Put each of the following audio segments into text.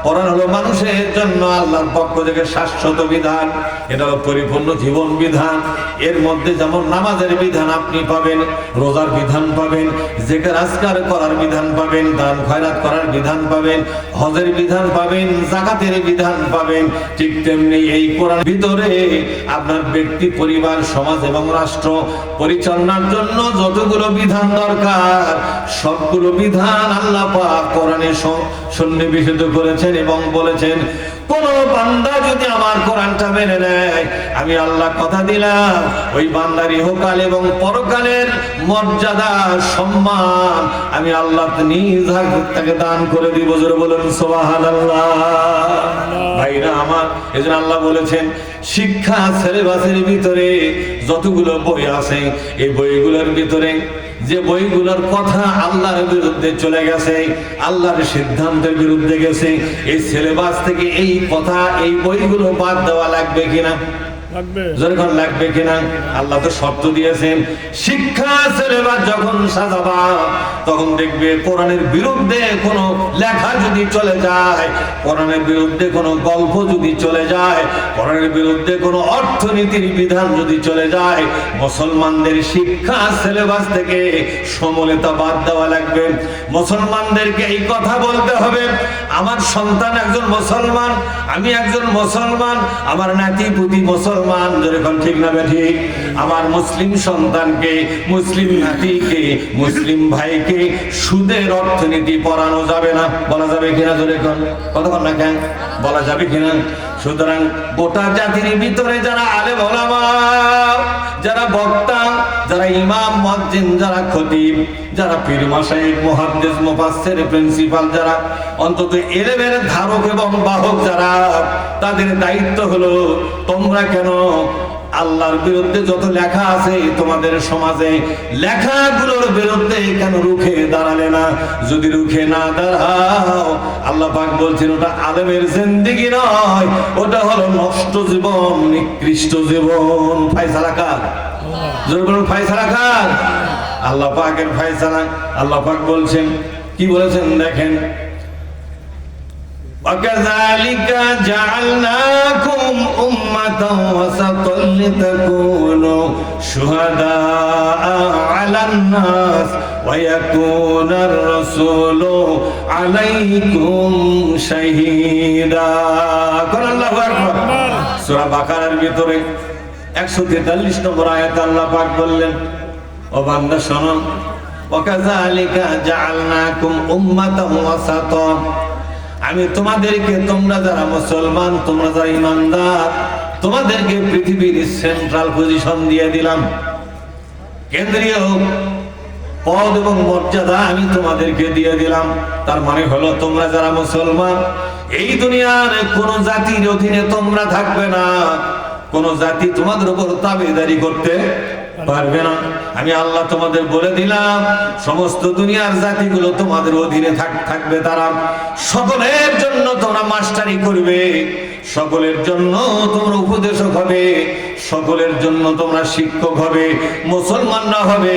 কোরআন হলো মানুষের জন্য আল্লাহর পক্ষ থেকে শাশ্বত বিধান, এটা হলো পরিপূর্ণ জীবন বিধান। এর মধ্যে যেমন নামাজের বিধান আপনি পাবেন, রোজার বিধান পাবেন, জিকির আজকার করার বিধান পাবেন, দান খয়রাত করার বিধান পাবেন, হজের বিধান পাবেন, যাকাতের বিধান পাবেন। ঠিক তেমনি এই কোরআনের ভিতরে আপনার ব্যক্তি, পরিবার, সমাজ এবং রাষ্ট্র পরিচালনার জন্য যতগুলো বিধান দরকার সবগুলো বিধান আল্লাহ পাক কোরআনে সন্নিবেশিত করেছেন এবং বলেছেন, কোন বান্দা যদি আমার কোরআনটা মেনে নেয়, আমি আল্লাহ কথা দিলাম ওই বান্দার ইহকাল এবং পরকালের মর্যাদা, সম্মান আমি আল্লাহ নিজ হাতে তাকে দান করে দিব। জোরে বলুন সুবহানাল্লাহ। ভাইরা আমার, এজন্য আল্লাহ বলেছেন শিক্ষা সিলেবাসের ভিতরে যতগুলো বই আছে এই বইগুলোর ভিতরে যে বইগুলোর কথা আল্লাহর বিরুদ্ধে চলে গেছে, আল্লাহর সিদ্ধান্তের বিরুদ্ধে গেছে, এই সিলেবাস থেকে এই কথা, এই বইগুলো বাদ দেওয়া লাগবে কিনা? যখন লাগবে কিনা? আল্লাহ তো শর্ত দিয়েছেন, শিক্ষা সিলেবাস যখন সাজাবা তখন দেখবে কোরআনের বিরুদ্ধে কোনো লেখা যদি চলে যায়, কোরআনের বিরুদ্ধে কোনো গল্প যদি চলে যায়, কোরআনের বিরুদ্ধে কোনো অর্থনীতির বিধান যদি চলে যায়, মুসলমানদের শিক্ষা সিলেবাস থেকে সমূলে তা বাদ দেওয়া লাগবে। মুসলমানদেরকে এই কথা বলতে হবে, আমার সন্তান একজন মুসলমান, আমি একজন মুসলমান, আমার নাতি পুতি মুসলমান, যেরকম ঠিক না ঠিক, আমার মুসলিম সন্তানকে, মুসলিম নাতিকে, মুসলিম ভাইকে সুদের অর্থনীতি পড়ানো যাবে না। বলা যাবে কিনা? যেরকম কতক্ষণ না কেন বলা যাবে কিনা? সুতরাং গোটা জাতির ভিতরে যারা আলেম ওলামা, যারা বক্তা, যারা ইমাম, মুয়াজ্জিন, যারা খতিব, যারা পীর মাশায়েখ, মুহাদ্দিস, মুফাসসির, প্রিন্সিপাল, যারা অন্তত ইলমের ধারক এবং বাহক যারা, তাদের দায়িত্ব হলো তোমরা কেন আল্লাহর বিরুদ্ধে যত লেখা আছে তোমাদের সমাজে, লেখাগুলোর বিরুদ্ধে কেন রুখে দাঁড়ালে না? যদি রুখে না দাঁড়াও, আল্লাহ পাক বলছেন ওটা আলেমের জিন্দেগি নয়, ওটা হলো নষ্ট জীবন, নিকৃষ্ট জীবন। ফায়সালা কার? জোরে বলুন, ফায়সালা কার? আল্লাহ পাকের ফায়সালা। আল্লাহ পাক বলছেন, কি বলেছেন দেখেন, وَكَذَلِكَ جَعَلْنَاكُمْ أُمَّةً وَسَطًا لِتَكُونُوا شُهَدَاءَ عَلَى النَّاسِ وَيَكُونَ الرَّسُولُ عَلَيْكُمْ شَهِيدًا। قُلْ اللَّهُ أَكْبَرُ। সূরা বাকারার ভিতরে 143 নম্বর আয়াতে আল্লাহ পাক বললেন, ও বান্দা শোনো, وَكَذَلِكَ جَعَلْنَاكُمْ أُمَّةً وَسَطًا, আমি তোমাদেরকে, তোমরা যারা মুসলমান, তোমরা যারা ইমানদার, তোমাদেরকে পৃথিবীর সেন্ট্রাল পজিশন দিয়ে দিলাম, কেন্দ্রীয় পদ এবং মর্যাদা আমি তোমাদেরকে দিয়ে দিলাম। তার মানে হলো তোমরা যারা মুসলমান, এই দুনিয়ার কোন জাতির অধীনে তোমরা থাকবে না, কোন জাতি তোমাদের উপর তাবেদারি করতে পারবে না। আমি আল্লাহ তোমাদের বলে দিলাম, সমস্ত দুনিয়ার জাতিগুলো তোমাদের অধীনে থাকবে। তারা সকলের জন্য তোমরা মাস্টারি করবে, সকলের জন্য তোমরা উপদেশক হবে, সকলের জন্য তোমরা শিক্ষক হবে, মুসলমানরা হবে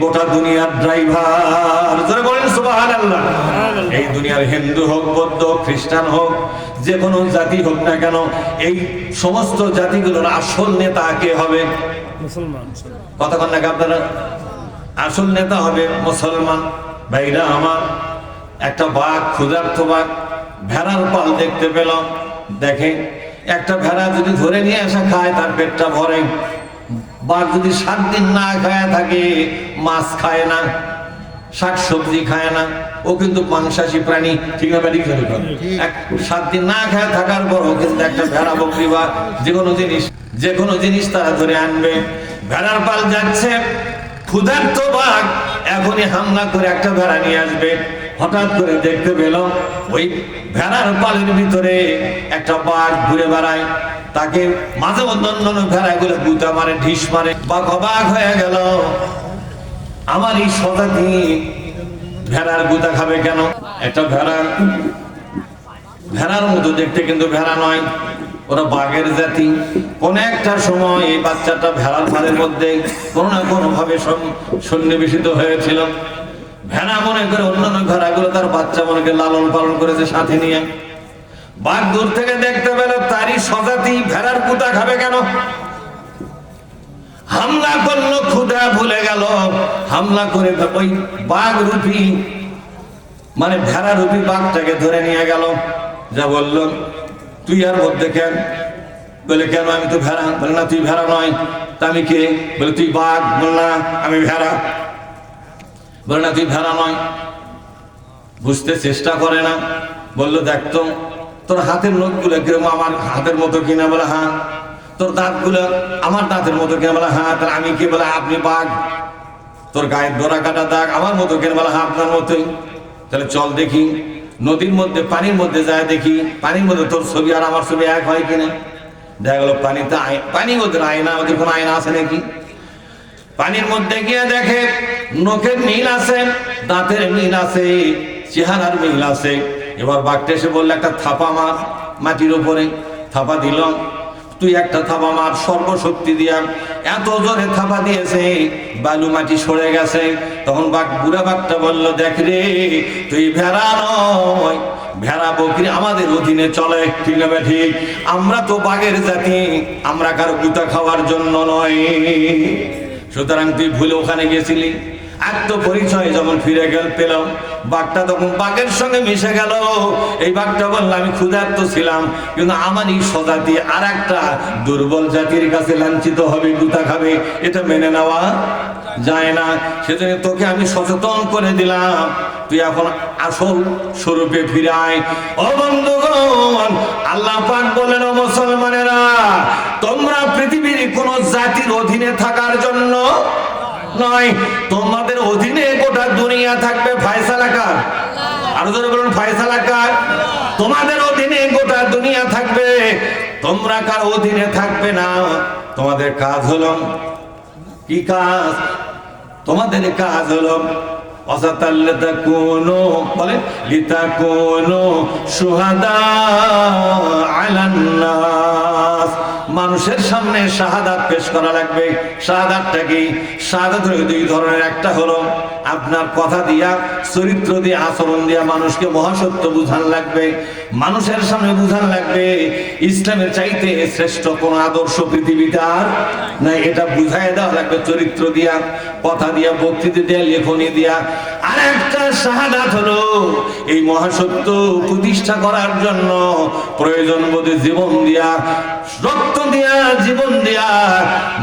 গোটা দুনিয়ার ড্রাইভার। যারা বলেন সুবহানাল্লাহ। এই দুনিয়ার হিন্দু হোক, বৌদ্ধ, খ্রিস্টান হোক, যে কোনো জাতি হোক না কেন, এই সমস্ত জাতিগুলোর আসল নেতা কে হবে? মুসলমান। কতক্ষণ নাকি আপনারা? আসল নেতা হবে মুসলমান। ভাইরা আমার, একটা বাঘ, ক্ষুধার্ত বাঘ ভেড়ার পাল দেখতে পেল। দেখে একটা ভেড়া যদি ধরে নিয়ে আসা খায় তার পেটটা ভরে, বাঘ যদি 7 দিন না খায় থাকে, মাছ খায় না, শাকসবজি খায় না, ও কিন্তু মাংসাশী প্রাণী, ঠিক না? 7 দিন না খায় থাকার পর ও কিন্তু একটা ভেড়া, বকরি বা যে কোনো জিনিস তারা ধরে আনবে। ভেড়ার পাল যাচ্ছে, ক্ষুধার্ত বাঘ এখনই হামলা করে একটা ভেড়া নিয়ে আসবে। হঠাৎ করে দেখতে পেল ওই ভেড়ার পালের ভিতরে একটা বাঘ ঘুরে বেড়ায়, তাকে মাঝে মধ্যে অন্যান্য ভেড়াগুলো গুতা মারে, ঢিস মারে। বাঘ অবাক হয়ে গেল, আমার এই স্বজাতি ভেড়ার গুতা খাবে কেন? একটা ভেড়ার মতো দেখতে, কিন্তু ভেড়া নয়, ওরা বাঘের জাতি। কোন একটা সময় এই বাচ্চাটা ভেড়ার পালের মধ্যে কোনো না কোনো ভাবে সন্নিবেশিত হয়েছিল। ভেড়া মনে করে অন্যান্য ভেড়াগুলো তার বাচ্চা মনে করে লালন পালন করেছে সাথে নিয়ে। বাঘ দূর থেকে দেখতে পেল তারই স্বজাতি ভেড়ার কুটা খাবে কেন? হামলা করলো, ক্ষুধা ভুলে গেল, হামলা করে ওই বাঘ রূপী মানে ভেড়া রূপী বাঘটাকে ধরে নিয়ে গেল। যা বলল, তুই আর মধ্যে কেন? বলে কেন, আমি তো ভেড়া। বলে না, তুই ভেড়া নয়। তা আমি কে? বলে তুই বাঘ। বল না, আমি ভেড়া। বলে না, তুই ভেড়া নয়। বুঝতে চেষ্টা করে না। বললো, দেখতো তোর হাতের নখগুলো কিরকম আমার হাতের মতো কিনা? বলে হ্যাঁ। তোর দাঁতগুলো আমার দাঁতের মতো কিনা? বলে হ্যাঁ। তাহলে আমি কে? বলে আপনি বাঘ। তোর গায়ের ডোরা কাটা দাগ আমার মতো কিনা? বলে হ্যাঁ, আপনার মতোই। তাহলে চল দেখি, নদীর মধ্যে পানির মধ্যে যায় দেখি, পানির মধ্যে তোর ছবি আর আমার ছবি এক হয় কিনা। দেখা গেল পানিতে পানির মধ্যে আয়না, ওদের কোনো আয়না আছে নাকি? পানির মধ্যে গিয়ে দেখে নখের মিল আছে, দাঁতের মিল আছে, চেহারার মিল আছে। এবার বাঘটা এসে বললো, একটা থাপা মার মাটির উপরে। থাপা দিলাম। তুই একটা থাপা মার সর্বশক্তি দিয়া। এত জোরে থাপা দিয়েছে, বালু মাটি সরে গেছে। তখন বাঘ, বুড়া বাঘটা বলল, দেখ রে, তুই ভেড়া নয়, ভেড়া বকরি আমাদের অধীনে চলে, ঠিক না ঠিক? আমরা তো বাঘের জাতি, আমরা কারো গুতা খাওয়ার জন্য নয়। সুতরাং তুই ভুলে ওখানে গেছিলি। আত্মপরিচয় যখন ফিরে পেলাম, বাঘটা তখন বাঘের সঙ্গে মিশে গেল। এই বাঘটা বলল, আমি ক্ষুধার্ত ছিলাম, কিন্তু আমারই স্বজাতি আর একটা দুর্বল জাতির কাছে লাঞ্ছিত হবে, গুতা খাবে, এটা মেনে নেওয়া যায় না। সেজন্য তোকে আমি সচেতন করে দিলাম, তুই এখন আসল স্বরূপে ফিরে আয়। ও বন্ধুগণ, আল্লাহ পাক বলেন, ও মুসলমানেরা, তোমরা পৃথিবীর কোন জাতির অধীনে থাকার জন্য নয়, তোমাদের অধীনে গোটা দুনিয়া থাকবে। ফয়সালা কার? আরো জোরে বলুন, ফয়সালা কার? তোমাদের অধীনে গোটা দুনিয়া থাকবে, তোমরা কার অধীনে থাকবে না। তোমাদের কাজ হলো কি কাজ? তোমাদের কাজ হলো বলেন, লিতাকুনু শুহাদা আলান নাস, মানুষের সামনে শাহাদাত পেশ করা লাগবে। শাহাদাতটা কি? শাহাদাত হলো দুই ধরনের। একটা হলো আপনার কথা দিয়া, চরিত্র দিয়ে, আচরণ দিয়া মানুষকে মহাসত্য বুঝান লাগবে, মানুষের সামনে বুঝান লাগবে ইসলামের চাইতে শ্রেষ্ঠ কোন আদর্শ পৃথিবীতে আর নাই। এটা বুঝাই দেওয়া লাগবে চরিত্র দিয়া, কথা দিয়া, বক্তৃতা দিয়া, লেখনী দিয়া। আর একটা শাহাদাত হলো এই মহাসত্য প্রতিষ্ঠা করার জন্য প্রয়োজন বোধে জীবন দিয়া, রক্ত দিয়া, জীবন দিয়া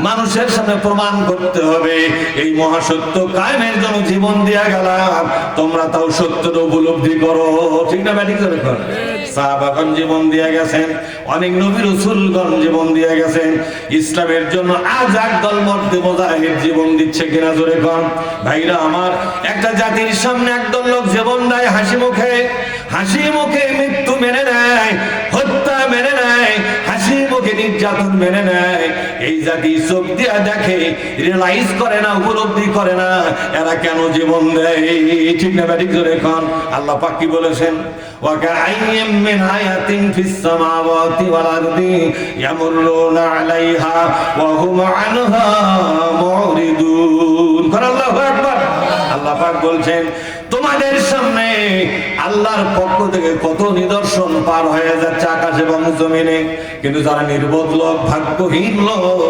মানুষের সামনে প্রমাণ করতে হবে এই মহাসত্য কায়েমের জন্য জীবন দিয়া গেলাম, তোমরা তাও সত্যের উপলব্ধি করো, ঠিক না? ব্যাটিং করে কর। সাহাবাগণ জীবন দিয়ে গেছেন, অনেক নবী রাসূলগণ জীবন দিয়ে গেছেন ইসলামের জন্য। আজ একদল মর্দে মুজাহিদ জীবন দিচ্ছে কিনা জোরে কর। ভাইরা আমার, একটা জাতির সামনে একদল লোক জীবন দেয় হাসি মুখে, হাসি মুখে মৃত্যু মেনে নেয়, হত্যা মেনে নেয়, হাসি মুখে নির্যাতন মেনে নেয়। এই জাতি চোখ দিয়া দেখে, রিয়েলাইজ করে না, উপলব্ধি করে না এরা কেন জীবন দেয়, ঠিক না? ব্যাটিং জোরে কর। আল্লাহ পাক কি বলেছেন? ওয়াকাইয়্যিম মিন আয়াতিন ফিস সামাওয়াতি ওয়াল আরদি ইয়ামুরুনা আলাইহা ওয়া হুম আনহা মুরিদুন। আল্লাহু আকবার। আল্লাহ পাক বলছেন, তোমাদের সামনে আল্লাহর পক্ষ থেকে কত নিদর্শন পার হয়ে যাচ্ছে আকাশ এবং জমিনে, কিন্তু যারা নির্বোধ লোক, ভাগ্যহীন লোক,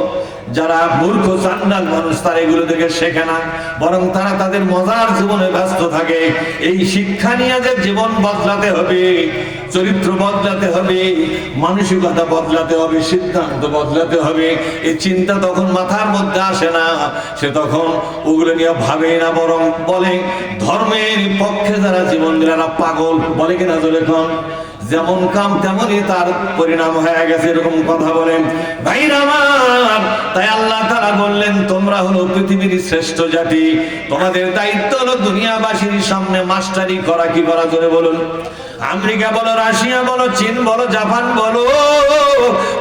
যারা মূর্খ চান্ডাল মানুষ, তারা এগুলো থেকে শেখে না, বরং তারা তাদের মজার জীবনে ব্যস্ত থাকে। এই শিক্ষা নিয়ে যে জীবন বদলাতে হবে, চরিত্র বদলাতে হবে, মানসিকতা বদলাতে হবে, সিদ্ধান্ত বদলাতে হবে, এই চিন্তা তখন মাথার মধ্যে আসে না। সে তখন ওগুলো নিয়ে ভাবে না, বরং বলে ধর্মের পক্ষে যারা জীবন দিল না পাগল, বলে কিনা জোরে কন। যেমন কাম তেমনই তার পরিণাম হয়ে গেছে, এরকম কথা বলেন। ভাইরা আমার, তাই আল্লাহ তাআলা বললেন, তোমরা হলো পৃথিবীর শ্রেষ্ঠ জাতি, তোমাদের দায়িত্ব হলো দুনিয়াবাসীর সামনে মাস্টারি করা। কি করা জোরে বলুন? আমেরিকা বলো, রাশিয়া বলো, চীন বলো, জাপান বলো,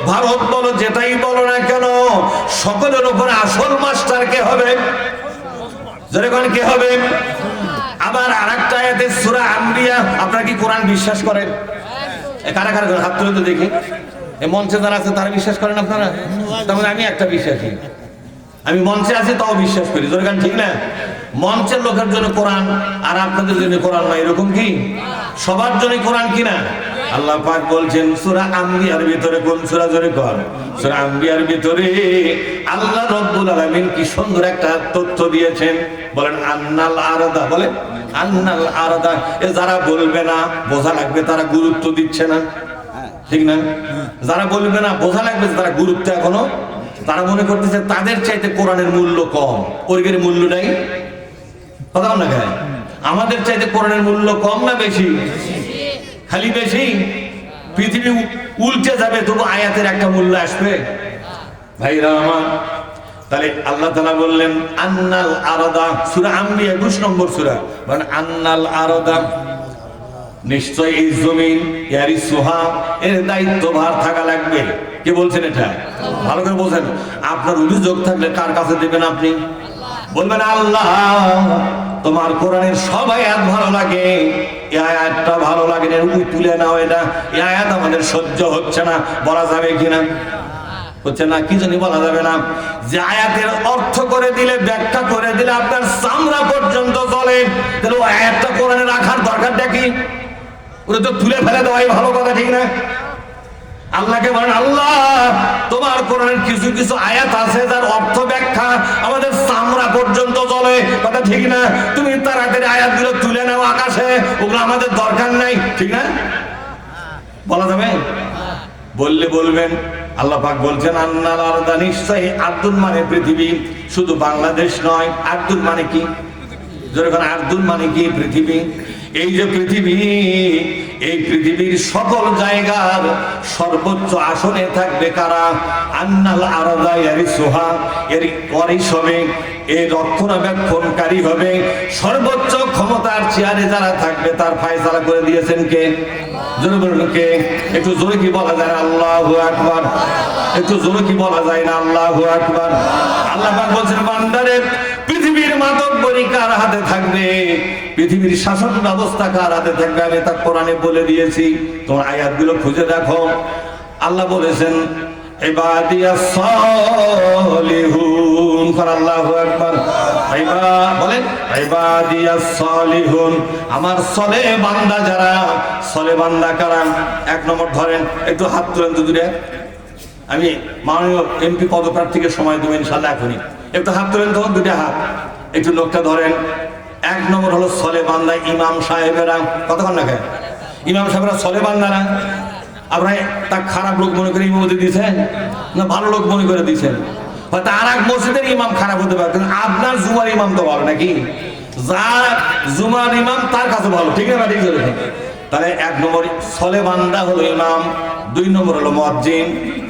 ভারত বলো, যেটাই বলো না কেন, সকলের উপরে আসল মাস্টার কে হবে? জোরে কোন কে হবে? আবার আরেকটা আয়াতে সূরা আম্বিয়া, আপনারা কি কোরআন বিশ্বাস করেন? কারা কারা হাত তুলে তো দেখি। এই মঞ্চে যারা আছে তারা বিশ্বাস করেন আপনারা? তাহলে আমি একটা বিশ্বাসী, আমি মঞ্চে আছি তাও বিশ্বাস করি, জোরে গান, ঠিক না? মঞ্চের লোকের জন্য কোরআন আর আপনাদের জন্য কোরআন না, এরকম কি? সবার জন্য কোরআন কিনা? আল্লাহ পাক বলছেন সূরা আম্বিয়ার ভিতরে, কোন সূরা জোরে কর? সূরা আম্বিয়ার ভিতরে আল্লাহ রাব্বুল আলামিন কি সুন্দর একটা তথ্য দিয়েছেন। বলেন আন্নাল আরাদা, বলেন আন্নাল আরাদা। এ যারা বলবে না বোঝা লাগবে তারা গুরুত্ব দিচ্ছে না, ঠিক না? যারা বলবে না বোঝা লাগবে তারা গুরুত্ব এখনো, তারা মনে করতেছে তাদের চাইতে কোরআনের মূল্য কম। ওর মূল্য নাই, কথা না গায়? আমাদের চাইতে কোরআনের মূল্য কম না বেশি? খালি বেশি। পৃথিবী উল্টে যাবে তবু আয়াতের একটা মূল্য আসবে ভাইরা আমার। তাহলে আল্লাহ তাআলা বললেন আন্নাল আরাদা, সূরা আম্বিয়া ২০ নম্বর সূরা, মানে আন্নাল আরাদা, নিশ্চয় এই জমিন ইয়ারিসুহা, এর দায়িত্বভার থাকা লাগবে। কে বলছেন এটা? ভালো করে বলছেন। আপনার অভিযোগ থাকলে কার কাছে দেবেন আপনি? বলবেন আল্লাহ তোমার কোরআনের সব আয়াত ভালো লাগে, এই আয়াতটা ভালো লাগে না, তুলে নাও এটা, এই আয়াত আমাদের সহ্য হচ্ছে না, বলা যাবে কিনা? হচ্ছে না, কি জানি বলা যাবে না। যে আয়াতের অর্থ করে দিলে, ব্যাখ্যা করে দিলে আপনার চামড়া পর্যন্ত চলে, তাহলে ওই আয়াতটা কোরআনে রাখার দরকারটা কি? ওটা তো তুলে ফেলে দেওয়াই ভালো কথা, ঠিক না? আল্লাহকে বলেন আল্লাহ তোমার কোরআনের কিছু কিছু আয়াত আছে যার অর্থ ব্যাখ্যা আমাদের চামড়া পর্যন্ত চলে, কথা ঠিক না? তুমি তাড়াতাড়ি আয়াতগুলো তুলে নাও আকাশে, ওগুলো আমাদের দরকার নাই, ঠিক না? বলা যাবে? বললে বলবেন। আল্লাহ পাক বলছেন আন্নাল আরদা, নিশ্চয়ই আরদুন মানে পৃথিবী, শুধু বাংলাদেশ নয়। আরদুন মানে কি? যখন আরদুন মানে কি? পৃথিবী। এই যে পৃথিবী, এই পৃথিবীর সকল জায়গার সর্বোচ্চ আসনে থাকবে কারা? আন্নাল আরদা ইয়ারিসুহা, এর ওয়ারিস হবে, এই রক্ষণাবেক্ষণকারী হবে, সর্বোচ্চ ক্ষমতার চেয়ারে যারা থাকবে তার ফায়সালা করে দিয়েছেন কে? জোরে বলুন কে? একটু জোরে কি বলা যায়? আল্লাহু আকবার। একটু জোরে কি বলা যায় না? আল্লাহু আকবার। আল্লাহ পাক বলছেন বান্দারে, পৃথিবীর মাতব্বরি কার হাতে থাকবে, পৃথিবীর শাসন ব্যবস্থা কার হাতে থাকবে, আমি তা কোরআনে বলে দিয়েছি। তোমার আয়াতগুলো খুঁজে দেখো। আল্লাহ বলেছেন ইবাদিয়াস সালিহুন, আল্লাহু আকবার। বলেন ইবাদিয়াস সালিহুন, আমার সলে বান্দা যারা, সলে বান্দা কারা? এক নম্বর ধরেন, একটু হাত তুলেন তো দূরে, আমি মাননীয় এমপি পদপ্রার্থীকে সময় দেবো ইনশাআল্লাহ এখনই। একটু হাত তুলেন তো, দুটা হাত, একটু লোকটা ধরেন। এক নম্বর হলো সলে বান্দা ইমাম সাহেবেরা, কতক্ষণ না খায়? ইমাম সাহেবরা সলে বান্দা না? আপনার তা খারাপ লোক মনে করে ইমামতি দিয়েছেন না ভালো লোক মনে করে দিয়েছেন? হয়তো আর এক মসজিদের ইমাম খারাপ হতে পারে, কিন্তু আপনার জুমার ইমাম তো ভালো নাকি? যার জুমার ইমাম তার কাছে ভালো, ঠিক না? ঠিক আছে। তাহলে এক নম্বর সলে বান্দা হলো ইমাম, দুই নম্বর হলো মুয়াজ্জিন,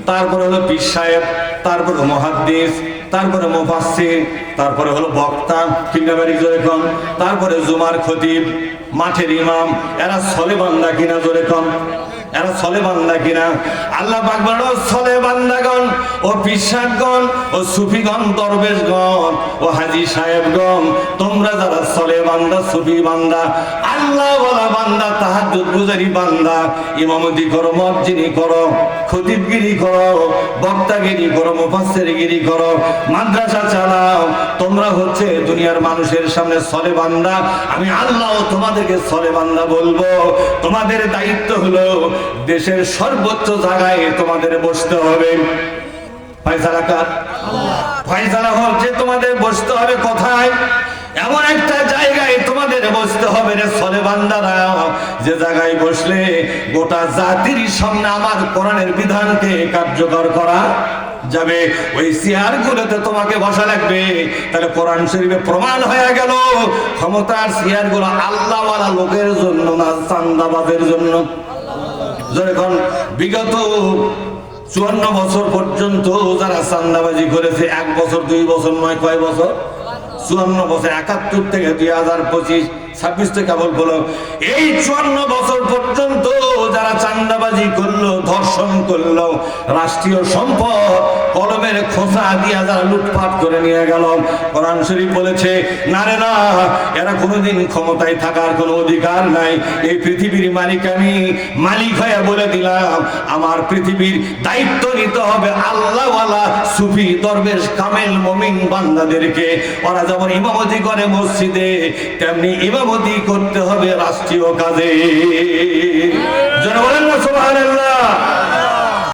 তারপরে হলো পীর সাহেব, তারপরে মুহাদ্দিস, তারপরে মুফাসসির, তারপরে হলো বক্তা, ঠিক না? এখন তারপরে জুমার খতিব, মাঠের ইমাম। এরা সলে বান্দা কিনা? জোরে কম, এরা সলে বান্দা কিনা? আল্লাহ পাক বলেন সলে বান্দাগণ, ও পীর সাহেবগণ, ও সুফিগণ, দরবেশগণ, ও হাজী সাহেবগণ, তোমরা যারা সলে বান্দা, সুফি বান্দা, আল্লাহ ওয়ালা বান্দা, তাহাজ্জুদ গুজারি বান্দা, ইমামতি করো, মুয়াজ্জিনি করো, খতিবগিরি করো, বক্তাগিরি করো, মুফাসসিরগিরি করো, মাদ্রাসা চালাও, তোমরা হচ্ছে দুনিয়ার মানুষের সামনে সলে বান্দা। আমি আল্লাহ তোমাদেরকে সলে বান্দা বলবো। তোমাদের দায়িত্ব হলো দেশের সর্বোচ্চ জায়গায় তোমাদের বসতে হবে। ফয়সালা কার? ফয়সালা হচ্ছে তোমাদের বসতে হবে কোথায়? এমন একটা জায়গায় তোমাদের বসতে হবে রে সলে বান্দারা, যে জায়গায় বসলে গোটা জাতির সামনে আমার কোরআনের বিধানকে কার্যকর করা যাবে। ওই চেয়ার গুলোতে তোমাকে বসা লাগবে। তাহলে কোরআন শরীফে প্রমাণ হয়ে গেল ক্ষমতার চেয়ার গুলো আল্লাহ ওয়ালা লোকের জন্য না, চান্দাবাজের জন্য। যখন বিগত 54 বছর পর্যন্ত যারা চান্দাবাজি করেছে, 1 বছর 2 বছর নয়, কয় বছর? 54 বছর, 71 থেকে 2025, 26 থেকে কেবল বলো, এই 54 বছর পর্যন্ত যারা চান্দাবাজি করলো, ধর্ষণ করলো, রাষ্ট্রীয় সম্পদ কলমের খোঁচা দিয়া যারা লুটপাট করে নিয়ে গেল, কোরআন শরীফ বলেছে না রে না, এরা কোনোদিন ক্ষমতায় থাকার কোনো অধিকার নাই। এই পৃথিবীর মালিক আমি, মালিক হয়ে বলে দিলাম আমার পৃথিবীর দায়িত্ব নিতে হবে আল্লাহওয়ালা সুফি দরবেশ কামেল মুমিন বান্দাদেরকে। ওরা যেমন ইমামতি করে মসজিদে, তেমনি ইমামতি করতে হবে রাষ্ট্রীয় কাজে। যেন বলেন না সুবহানাল্লাহ।